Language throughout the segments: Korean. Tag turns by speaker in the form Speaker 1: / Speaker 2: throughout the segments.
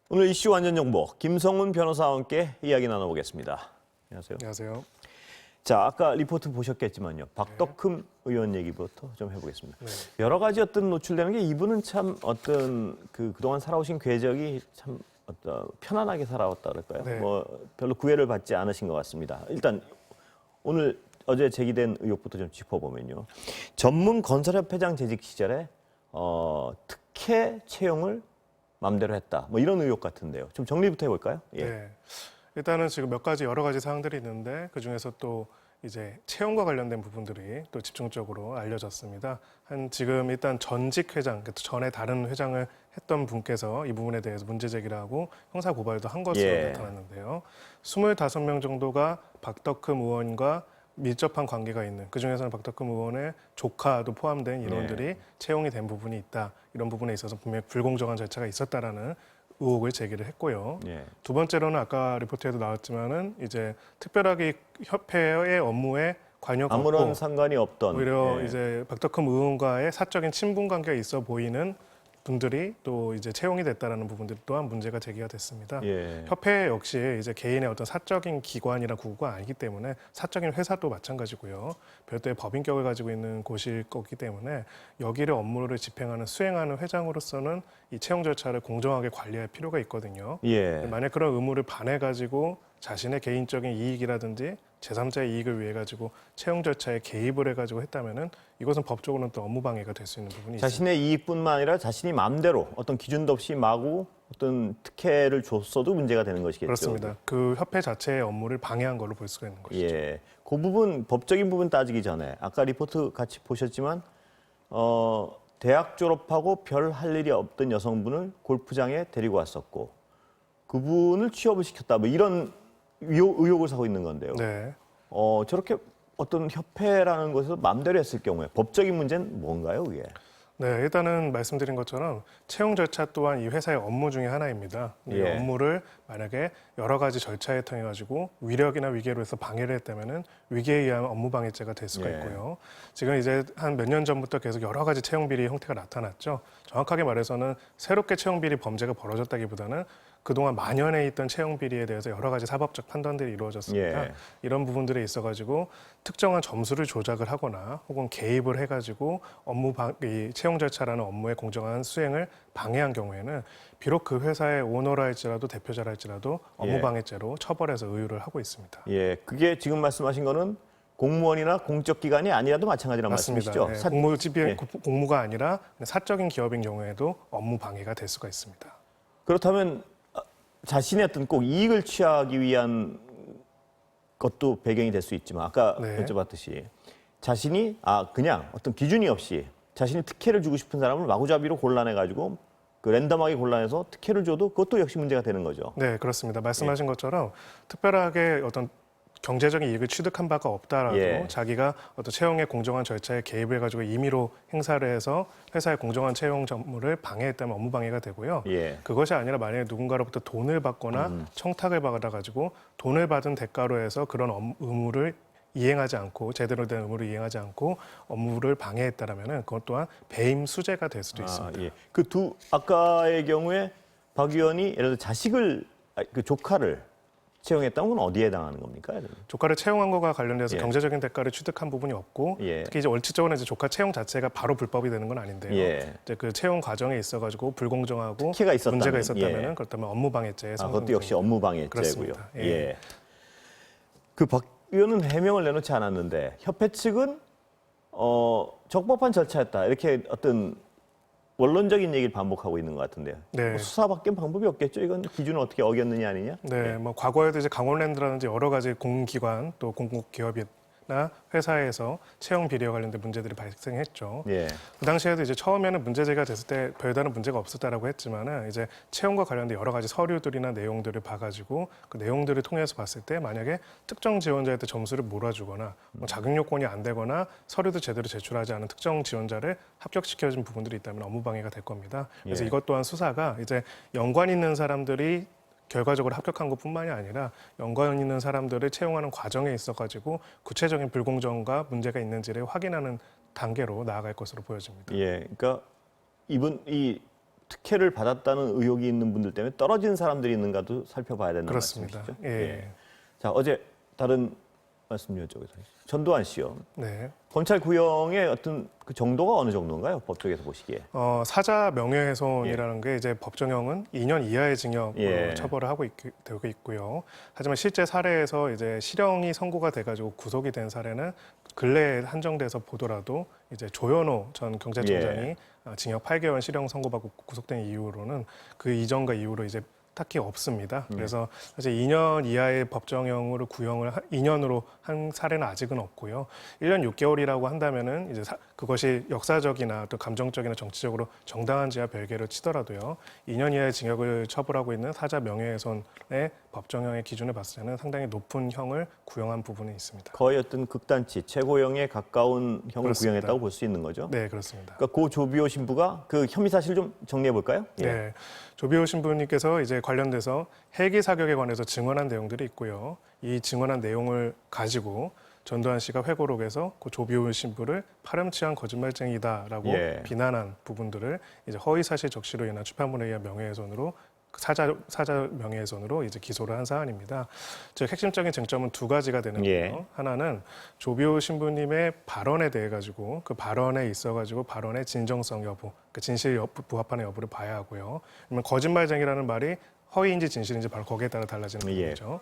Speaker 1: 오늘 이슈 완전 정보 김성훈 변호사와 함께 이야기 나눠보겠습니다. 안녕하세요.
Speaker 2: 안녕하세요.
Speaker 1: 자, 아까 리포트 보셨겠지만요. 박덕흠 의원 얘기부터 좀 해보겠습니다.
Speaker 2: 네.
Speaker 1: 여러 가지 어떤 노출되는 게 이분은 참 어떤 그동안 살아오신 궤적이 참 어떤 편안하게 살아왔다 그럴까요?
Speaker 2: 네.
Speaker 1: 뭐 별로 구애를 받지 않으신 것 같습니다. 일단 오늘 어제 제기된 의혹부터 좀 짚어보면요. 전문 건설협회장 재직 시절에 특혜 채용을 맘대로 했다. 뭐 이런 의혹 같은데요. 좀 정리부터 해볼까요? 예.
Speaker 2: 네. 일단은 지금 몇 가지 여러 가지 사항들이 있는데 그 중에서 또 이제 채용과 관련된 부분들이 또 집중적으로 알려졌습니다. 지금 일단 전직 회장, 전에 다른 회장을 했던 분께서 이 부분에 대해서 문제 제기를 하고 형사 고발도 한 것으로
Speaker 1: 예.
Speaker 2: 나타났는데요. 25명 정도가 박덕흠 의원과 밀접한 관계가 있는, 그중에서는 박덕흠 의원의 조카도 포함된 인원들이 채용이 된 부분이 있다. 이런 부분에 있어서 분명히 불공정한 절차가 있었다라는 의혹을 제기를 했고요.
Speaker 1: 예.
Speaker 2: 두 번째로는 아까 리포트에도 나왔지만은 이제 특별하게 협회의 업무에 관여가
Speaker 1: 아무런
Speaker 2: 없고
Speaker 1: 상관이 없던
Speaker 2: 오히려
Speaker 1: 예.
Speaker 2: 이제 박덕흠 의원과의 사적인 친분 관계가 있어 보이는 분들이 또 이제 채용이 됐다라는 부분들 또한 문제가 제기가 됐습니다.
Speaker 1: 예.
Speaker 2: 협회 역시 이제 개인의 어떤 사적인 기관이나 구구가 아니기 때문에 사적인 회사도 마찬가지고요. 별도의 법인격을 가지고 있는 곳일 거기 때문에 여기를 업무를 집행하는 수행하는 회장으로서는 이 채용 절차를 공정하게 관리할 필요가 있거든요.
Speaker 1: 예.
Speaker 2: 만약 그런 의무를 반해 가지고 자신의 개인적인 이익이라든지 제3자의 이익을 위해 가지고 채용 절차에 개입을 해가지고 했다면은 이것은 법적으로는 또 업무 방해가 될 수 있는 부분이 있습니다.
Speaker 1: 자신의 이익뿐만 아니라 자신이 마음대로 어떤 기준도 없이 마구 어떤 특혜를 줬어도 문제가 되는 것이겠죠.
Speaker 2: 그렇습니다. 그 협회 자체의 업무를 방해한 걸로 볼 수가 있는 것이죠.
Speaker 1: 예, 그 부분 법적인 부분 따지기 전에 아까 리포트 같이 보셨지만 대학 졸업하고 별 할 일이 없던 여성분을 골프장에 데리고 왔었고 그분을 취업을 시켰다. 뭐 이런 의혹을 사고 있는 건데요.
Speaker 2: 네.
Speaker 1: 저렇게 어떤 협회라는 것을 마음대로 했을 경우에 법적인 문제는 뭔가요, 그게?
Speaker 2: 네, 일단은 말씀드린 것처럼 채용 절차 또한 이 회사의 업무 중에 하나입니다. 이
Speaker 1: 예.
Speaker 2: 업무를 만약에 여러 가지 절차에 통해 가지고 위력이나 위계로 해서 방해를 했다면은 위계에 의한 업무 방해죄가 될 수가
Speaker 1: 예.
Speaker 2: 있고요. 지금 이제 한 몇 년 전부터 계속 여러 가지 채용 비리 형태가 나타났죠. 정확하게 말해서는 새롭게 채용 비리 범죄가 벌어졌다기보다는 그동안 만연해 있던 채용 비리에 대해서 여러 가지 사법적 판단들이 이루어졌습니다.
Speaker 1: 예.
Speaker 2: 이런 부분들에 있어가지고 특정한 점수를 조작을 하거나 혹은 개입을 해가지고 이 채용 절차라는 업무의 공정한 수행을 방해한 경우에는 비록 그 회사의 오너라 할지라도 대표자라 할지라도 업무
Speaker 1: 예.
Speaker 2: 방해죄로 처벌해서 의유를 하고 있습니다.
Speaker 1: 예, 그게 지금 말씀하신 거는 공무원이나 공적 기관이 아니라도 마찬가지란
Speaker 2: 맞습니다.
Speaker 1: 말씀이시죠?
Speaker 2: 네,
Speaker 1: 예.
Speaker 2: 공무가 아니라 사적인 기업인 경우에도 업무 방해가 될 수가 있습니다.
Speaker 1: 그렇다면 자신의 어떤 꼭 이익을 취하기 위한 것도 배경이 될 수 있지만 아까
Speaker 2: 네.
Speaker 1: 여쭤봤듯이 자신이 그냥 어떤 기준이 없이 자신이 특혜를 주고 싶은 사람을 마구잡이로 골라내가지고 그 랜덤하게 골라내서 특혜를 줘도 그것도 역시 문제가 되는 거죠.
Speaker 2: 네, 그렇습니다. 말씀하신 것처럼 특별하게 어떤 경제적인 이익을 취득한 바가 없다라도
Speaker 1: 예.
Speaker 2: 자기가 어떤 채용의 공정한 절차에 개입을 해가지고 임의로 행사를 해서 회사의 공정한 채용 업무를 방해했다면 업무 방해가 되고요.
Speaker 1: 예.
Speaker 2: 그것이 아니라 만약에 누군가로부터 돈을 받거나 청탁을 받아가지고 돈을 받은 대가로 해서 그런 의무를 이행하지 않고 제대로 된 의무를 이행하지 않고 업무를 방해했다라면은 그것 또한 배임 수재가 될 수도 있습니다.
Speaker 1: 예. 아까의 경우에 박 의원이 예를 들어 자식을 그 조카를 채용했다면 그건 어디에 해당하는 겁니까?
Speaker 2: 조카를 채용한 것과 관련돼서
Speaker 1: 예.
Speaker 2: 경제적인 대가를 취득한 부분이 없고
Speaker 1: 예.
Speaker 2: 특히 이제 원칙적으로는 이제 조카 채용 자체가 바로 불법이 되는 건 아닌데요.
Speaker 1: 예.
Speaker 2: 이제 그 채용 과정에 있어가지고 불공정하고
Speaker 1: 특혜가 있었다면,
Speaker 2: 문제가 있었다면은
Speaker 1: 예.
Speaker 2: 그렇다면 업무방해죄에
Speaker 1: 그것도 역시 업무방해죄고요.
Speaker 2: 그렇습니다. 예.
Speaker 1: 예. 그 박 의원은 해명을 내놓지 않았는데 협회 측은 적법한 절차였다 이렇게 어떤 원론적인 얘기를 반복하고 있는 것 같은데요.
Speaker 2: 네.
Speaker 1: 뭐 수사밖에 방법이 없겠죠. 이건 기준을 어떻게 어겼느냐 아니냐.
Speaker 2: 네, 뭐 과거에도 이제 강원랜드라든지 여러 가지 공기관 또 공공기업이나 회사에서 채용 비리와 관련된 문제들이 발생했죠.
Speaker 1: 예.
Speaker 2: 그 당시에도 이제 처음에는 문제 제기가 됐을 때 별다른 문제가 없었다라고 했지만은 이제 채용과 관련된 여러 가지 서류들이나 내용들을 봐가지고 그 내용들을 통해서 봤을 때 만약에 특정 지원자한테 점수를 몰아주거나 뭐 자격 요건이 안 되거나 서류도 제대로 제출하지 않은 특정 지원자를 합격시켜준 부분들이 있다면 업무 방해가 될 겁니다. 그래서
Speaker 1: 예.
Speaker 2: 이것 또한 수사가 이제 연관 있는 사람들이 결과적으로 합격한 것뿐만이 아니라 연관 있는 사람들을 채용하는 과정에 있어가지고 구체적인 불공정과 문제가 있는지를 확인하는 단계로 나아갈 것으로 보여집니다.
Speaker 1: 예. 그러니까 이 특혜를 받았다는 의혹이 있는 분들 때문에 떨어진 사람들이 있는가도 살펴봐야 된다는
Speaker 2: 그렇습니다.
Speaker 1: 말씀이시죠?
Speaker 2: 예.
Speaker 1: 자, 어제 다른 말씀 여쭤보겠습니다. 전두환 씨요.
Speaker 2: 네.
Speaker 1: 검찰 구형의 어떤 그 정도가 어느 정도인가요? 법조계에서 보시기에.
Speaker 2: 사자 명예훼손이라는 게 이제 법정형은 2년 이하의 징역으로
Speaker 1: 예.
Speaker 2: 처벌을 되고 있고요. 하지만 실제 사례에서 이제 실형이 선고가 돼가지고 구속이 된 사례는 근래에 한정돼서 보더라도 이제 조현오 전 경찰청장이 징역 8개월 실형 선고받고 구속된 이후로는 그 이전과 이후로 이제 딱히 없습니다. 그래서 사실 2년 이하의 법정형으로 구형을 2년으로 한 사례는 아직은 없고요. 1년 6개월이라고 한다면은 이제 그것이 역사적이나 또 감정적이나 정치적으로 정당한지와 별개로 치더라도요. 2년 이하의 징역을 처벌하고 있는 사자 명예훼손의 법정형의 기준을 봤을 때는 상당히 높은 형을 구형한 부분이 있습니다.
Speaker 1: 거의 어떤 극단치, 최고형에 가까운 형을
Speaker 2: 그렇습니다.
Speaker 1: 구형했다고 볼 수 있는 거죠?
Speaker 2: 네, 그렇습니다.
Speaker 1: 그러니까 고 조비오 신부가 그 혐의 사실 좀 정리해 볼까요?
Speaker 2: 네, 조비오 신부님께서 이제 관련돼서 헬기 사격에 관해서 증언한 내용들이 있고요. 이 증언한 내용을 가지고 전두환 씨가 회고록에서 그 조비오 신부를 파렴치한 거짓말쟁이다라고 비난한 부분들을 이제 허위사실 적시로 인한 출판물에 의한 명예훼손으로 사자 명예훼손으로 이제 기소를 한 사안입니다. 즉 핵심적인 쟁점은 두 가지가 되는데요. 하나는 조비오 신부님의 발언에 대해 가지고 그 발언에 있어 가지고 발언의 진정성 여부, 그 진실 부합하는 여부를 봐야 하고요. 그러면 거짓말쟁이라는 말이 허위인지 진실인지 바로 거기에 따라 달라지는 부분이죠.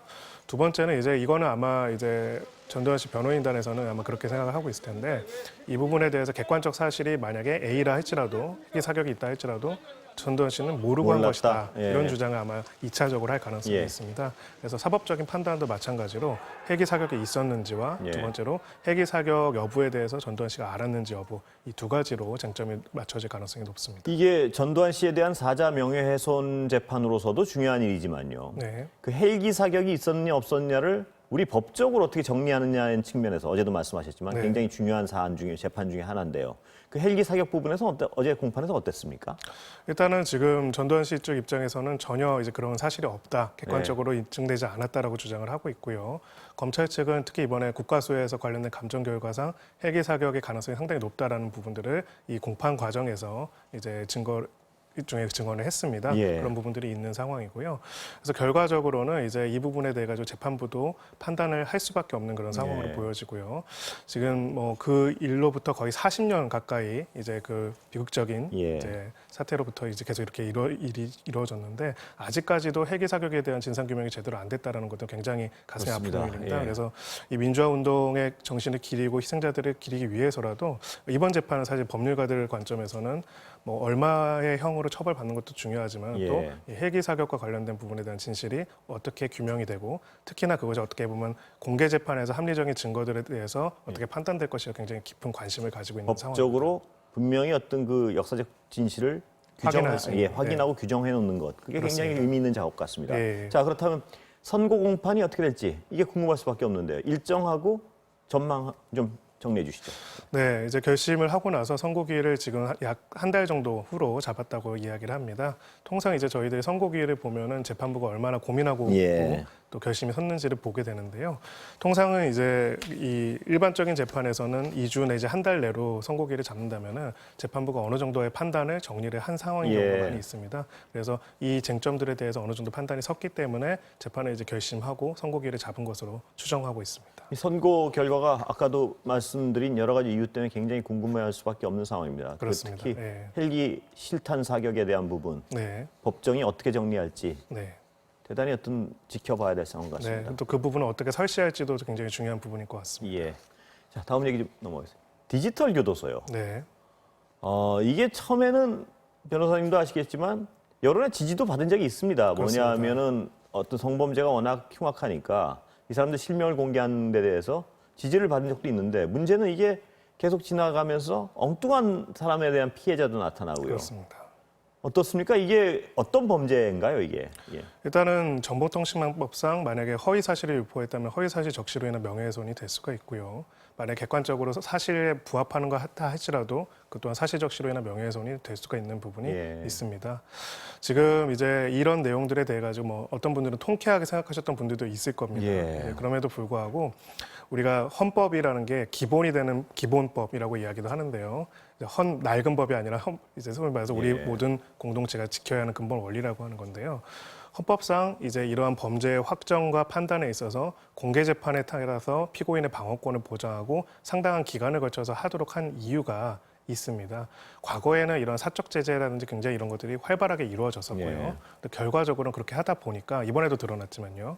Speaker 2: 두 번째는 이제 이거는 아마 이제 전두환 씨 변호인단에서는 아마 그렇게 생각을 하고 있을 텐데 이 부분에 대해서 객관적 사실이 만약에 A라 할지라도 이 사격이 있다 할지라도 전두환 씨는 모르고 한 것이다. 이런 주장을 아마 2차적으로 할 가능성이 있습니다. 그래서 사법적인 판단도 마찬가지로 헬기 사격이 있었는지와 두 번째로 헬기 사격 여부에 대해서 전두환 씨가 알았는지 여부 이 두 가지로 쟁점이 맞춰질 가능성이 높습니다.
Speaker 1: 이게 전두환 씨에 대한 사자 명예훼손 재판으로서도 중요한 일이지만요.
Speaker 2: 네.
Speaker 1: 그 헬기 사격이 있었냐 없었냐를 우리 법적으로 어떻게 정리하느냐는 측면에서 어제도 말씀하셨지만 굉장히 중요한 사안 중에 재판 중에 하나인데요. 그 헬기 사격 부분에서 어제 공판에서 어땠습니까?
Speaker 2: 일단은 지금 전두환 씨 쪽 입장에서는 전혀 이제 그런 사실이 없다, 객관적으로 입증되지 않았다라고 주장을 하고 있고요. 검찰 측은 특히 이번에 국가수해에서 관련된 감정 결과상 헬기 사격의 가능성이 상당히 높다라는 부분들을 이 공판 과정에서 이제 일종의 증언을 했습니다. 그런 부분들이 있는 상황이고요. 그래서 결과적으로는 이제 이 부분에 대해 가지고 재판부도 판단을 할 수밖에 없는 그런 상황으로 보여지고요. 지금 뭐 그 일로부터 거의 40년 가까이 이제 그 비극적인 이제 사태로부터 이제 계속 이렇게 일이 이루어졌는데 아직까지도 헬기 사격에 대한 진상 규명이 제대로 안 됐다라는 것도 굉장히 가슴이 아픈 일입니다. 그래서 이 민주화 운동의 정신을 기리고 희생자들을 기리기 위해서라도 이번 재판은 사실 법률가들 관점에서는 뭐 얼마의 형으로 처벌받는 것도 중요하지만 또 이 헬기 사격과 관련된 부분에 대한 진실이 어떻게 규명이 되고 특히나 그것이 어떻게 보면 공개 재판에서 합리적인 증거들에 대해서 어떻게 판단될 것이 굉장히 깊은 관심을 가지고 있는 상황입니다.
Speaker 1: 법적으로 분명히 어떤 그 역사적 진실을 확인하고 규정해 놓는 것. 그게 굉장히 의미 있는 작업 같습니다. 자, 그렇다면 선고 공판이 어떻게 될지 이게 궁금할 수밖에 없는데요. 일정하고 전망 좀 정리해 주시죠.
Speaker 2: 네, 이제 결심을 하고 나서 선고기일을 지금 약 한 달 정도 후로 잡았다고 이야기를 합니다. 통상 이제 저희들이 선고기일을 보면은 재판부가 얼마나 고민하고 있고 또 결심이 섰는지를 보게 되는데요. 통상은 이제 이 일반적인 재판에서는 2주 내지 한 달 내로 선고기일을 잡는다면은 재판부가 어느 정도의 판단을 정리를 한 상황인 경우가 많이 있습니다. 그래서 이 쟁점들에 대해서 어느 정도 판단이 섰기 때문에 재판을 이제 결심하고 선고기일을 잡은 것으로 추정하고 있습니다.
Speaker 1: 이 선고 결과가 아까도 말씀드린 여러 가지 이유 때문에 굉장히 궁금해할 수밖에 없는 상황입니다.
Speaker 2: 그렇습니다.
Speaker 1: 특히 헬기 실탄 사격에 대한 부분, 법정이 어떻게 정리할지 대단히 어떤 지켜봐야 될 상황 같습니다.
Speaker 2: 또 그 부분을 어떻게 설치할지도 굉장히 중요한 부분일 것 같습니다.
Speaker 1: 자, 다음 얘기 좀 넘어가겠습니다. 디지털 교도소요.
Speaker 2: 네.
Speaker 1: 이게 처음에는 변호사님도 아시겠지만 여론의 지지도 받은 적이 있습니다. 뭐냐면은 어떤 성범죄가 워낙 흉악하니까 이 사람들 실명을 공개하는 데 대해서 지지를 받은 적도 있는데 문제는 이게 계속 지나가면서 엉뚱한 사람에 대한 피해자도 나타나고요.
Speaker 2: 그렇습니다.
Speaker 1: 어떻습니까? 이게 어떤 범죄인가요, 이게?
Speaker 2: 일단은 정보통신망법상 만약에 허위 사실을 유포했다면 허위 사실 적시로 인한 명예훼손이 될 수가 있고요. 만약 객관적으로 사실에 부합하는 거 하다 할지라도 그 또한 사실 적시로 인한 명예훼손이 될 수가 있는 부분이 있습니다. 지금 이제 이런 내용들에 대해 가지고 뭐 어떤 분들은 통쾌하게 생각하셨던 분들도 있을 겁니다. 그럼에도 불구하고 우리가 헌법이라는 게 기본이 되는 기본법이라고 이야기도 하는데요. 낡은 법이 아니라 이제 소위 말해서 우리
Speaker 1: 예.
Speaker 2: 모든 공동체가 지켜야 하는 근본 원리라고 하는 건데요. 헌법상 이제 이러한 범죄의 확정과 판단에 있어서 공개 재판에 따라서 피고인의 방어권을 보장하고 상당한 기간을 거쳐서 하도록 한 이유가 있습니다. 과거에는 이런 사적 제재라든지 굉장히 이런 것들이 활발하게 이루어졌었고요.
Speaker 1: 예.
Speaker 2: 근데 결과적으로는 그렇게 하다 보니까 이번에도 드러났지만요.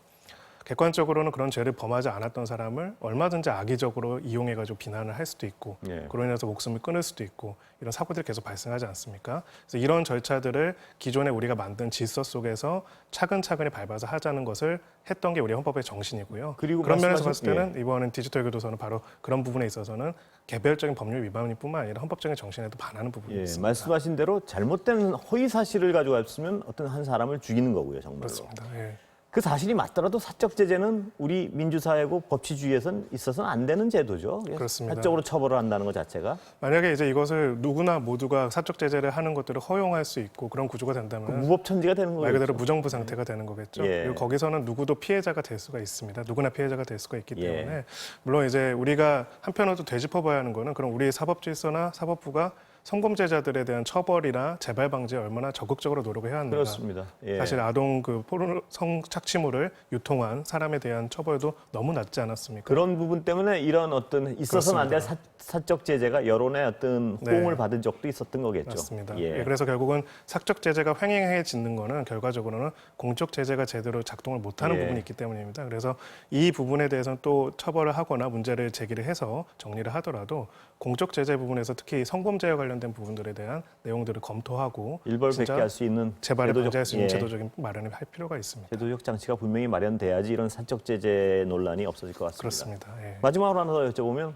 Speaker 2: 객관적으로는 그런 죄를 범하지 않았던 사람을 얼마든지 악의적으로 이용해가지고 비난을 할 수도 있고
Speaker 1: 예.
Speaker 2: 그로 인해서 목숨을 끊을 수도 있고 이런 사고들이 계속 발생하지 않습니까? 그래서 이런 절차들을 기존에 우리가 만든 질서 속에서 차근차근히 밟아서 하자는 것을 했던 게 우리 헌법의 정신이고요.
Speaker 1: 그리고
Speaker 2: 그런 면에서
Speaker 1: 말씀하신-
Speaker 2: 봤을 때는 이번엔 디지털 교도소는 바로 그런 부분에 있어서는 개별적인 법률 위반뿐만 아니라 헌법적인 정신에도 반하는 부분이
Speaker 1: 예,
Speaker 2: 있습니다.
Speaker 1: 말씀하신 대로 잘못된 허위 사실을 가지고 왔으면 어떤 한 사람을 죽이는 거고요, 정말로.
Speaker 2: 그렇습니다. 예.
Speaker 1: 그 사실이 맞더라도 사적 제재는 우리 민주사회고 법치주의에선 있어서는 안 되는 제도죠.
Speaker 2: 그렇습니다.
Speaker 1: 사적으로 처벌을 한다는 것 자체가
Speaker 2: 만약에 이제 이것을 누구나 모두가 사적 제재를 하는 것들을 허용할 수 있고 그런 구조가 된다면
Speaker 1: 무법천지가 되는 거예요.
Speaker 2: 말 그대로 무정부 상태가 되는 거겠죠.
Speaker 1: 예.
Speaker 2: 그리고 거기서는 누구도 피해자가 될 수가 있습니다. 누구나 피해자가 될 수가 있기
Speaker 1: 예.
Speaker 2: 때문에 물론 이제 우리가 한편으로도 되짚어봐야 하는 거는 그럼 우리 사법질서나 사법부가 성범죄자들에 대한 처벌이나 재발 방지에 얼마나 적극적으로 노력을 해야 하는가.
Speaker 1: 그렇습니다. 예.
Speaker 2: 사실 아동 그 포르 성착취물을 유통한 사람에 대한 처벌도 너무 낮지 않았습니까?
Speaker 1: 그런 부분 때문에 이런 어떤 있어서는 안 될 사적 제재가 여론의 어떤 호응을
Speaker 2: 네.
Speaker 1: 받은 적도 있었던 거겠죠.
Speaker 2: 맞습니다.
Speaker 1: 예.
Speaker 2: 예, 그래서 결국은 사적 제재가 횡행해지는 거는 결과적으로는 공적 제재가 제대로 작동을 못하는
Speaker 1: 예.
Speaker 2: 부분이 있기 때문입니다. 그래서 이 부분에 대해서는 또 처벌을 하거나 문제를 제기를 해서 정리를 하더라도 공적 제재 부분에서 특히 성범죄와 관련된 부분들에 대한 내용들을 검토하고
Speaker 1: 일벌백계
Speaker 2: 진짜
Speaker 1: 할 수 있는
Speaker 2: 재발을 방지할 수 있는
Speaker 1: 예,
Speaker 2: 제도적인 마련을 할 필요가 있습니다.
Speaker 1: 제도적 장치가 분명히 마련돼야지 이런 사적 제재 논란이 없어질 것 같습니다.
Speaker 2: 그렇습니다. 예.
Speaker 1: 마지막으로 하나 더 여쭤보면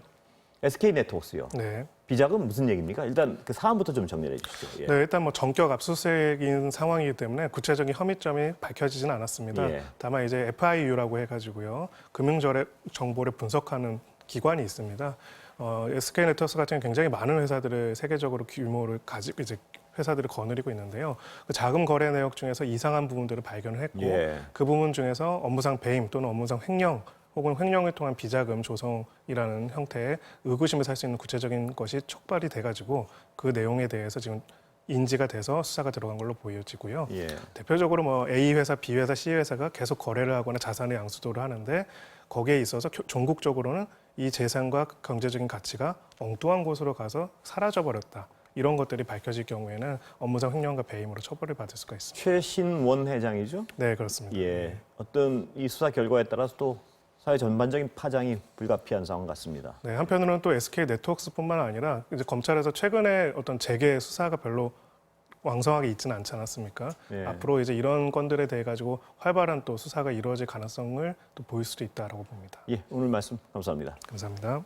Speaker 1: SK 네트워크스요.
Speaker 2: 네.
Speaker 1: 비자금 무슨 얘기입니까? 일단 그 사안부터 좀 정리해 주시죠. 예.
Speaker 2: 네, 일단 뭐 전격 압수수색인 상황이기 때문에 구체적인 혐의점이 밝혀지지는 않았습니다.
Speaker 1: 예.
Speaker 2: 다만 이제 FIU라고 해가지고요 금융거래 정보를 분석하는 기관이 있습니다. SK 네트워크 같은 굉장히 많은 회사들을 세계적으로 규모를 가지고 이제 회사들을 거느리고 있는데요. 그 자금 거래 내역 중에서 이상한 부분들을 발견을 했고
Speaker 1: 예.
Speaker 2: 그 부분 중에서 업무상 배임 또는 업무상 횡령 혹은 횡령을 통한 비자금 조성이라는 형태의 의구심을 살 수 있는 구체적인 것이 촉발이 돼가지고 그 내용에 대해서 지금 인지가 돼서 수사가 들어간 걸로 보여지고요.
Speaker 1: 예.
Speaker 2: 대표적으로 뭐 A 회사, B 회사, C 회사가 계속 거래를 하거나 자산의 양수도를 하는데 거기에 있어서 종국적으로는 이 재산과 경제적인 가치가 엉뚱한 곳으로 가서 사라져 버렸다. 이런 것들이 밝혀질 경우에는 업무상 횡령과 배임으로 처벌을 받을 수가 있습니다.
Speaker 1: 최신원 회장이죠.
Speaker 2: 네, 그렇습니다.
Speaker 1: 예. 어떤 이 수사 결과에 따라서 또 사회 전반적인 파장이 불가피한 상황 같습니다.
Speaker 2: 네, 한편으로는 또 SK 네트워크스뿐만 아니라 이제 검찰에서 최근에 어떤 재계 수사가 별로 왕성하게 있지는 않지 않았습니까?
Speaker 1: 예.
Speaker 2: 앞으로 이제 이런 건들에 대해 가지고 활발한 또 수사가 이루어질 가능성을 또 보일 수도 있다라고 봅니다.
Speaker 1: 예, 오늘 말씀 감사합니다.
Speaker 2: 감사합니다.